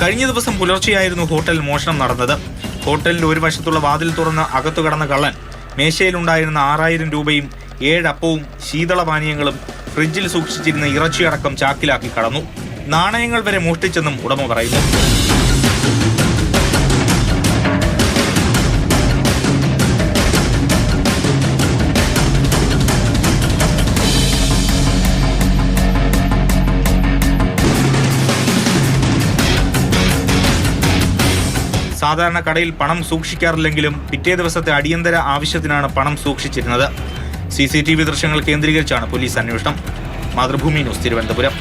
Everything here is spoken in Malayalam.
കഴിഞ്ഞ ദിവസം പുലർച്ചെയായിരുന്നു ഹോട്ടൽ മോഷണം നടന്നത്. ഹോട്ടലിന്റെ ഒരു വശത്തുള്ള വാതിൽ തുറന്ന് അകത്തു കടന്ന കള്ളൻ മേശയിലുണ്ടായിരുന്ന 6000 രൂപയും 7 അപ്പവും ശീതളപാനീയങ്ങളും ഫ്രിഡ്ജിൽ സൂക്ഷിച്ചിരുന്ന ഇറച്ചിയടക്കം ചാക്കിലാക്കി കടന്നു. നാണയങ്ങൾ വരെ മോഷ്ടിച്ചെന്നും ഉടമ പറയുന്നു. സാധാരണ കടയിൽ പണം സൂക്ഷിക്കാറില്ലെങ്കിലും പിറ്റേ ദിവസത്തെ അടിയന്തര ആവശ്യത്തിനാണ് പണം സൂക്ഷിച്ചിരുന്നത്. CCTV ദൃശ്യങ്ങൾ കേന്ദ്രീകരിച്ചാണ് പോലീസ് അന്വേഷണം. മാതൃഭൂമി ന്യൂസ്, തിരുവനന്തപുരം.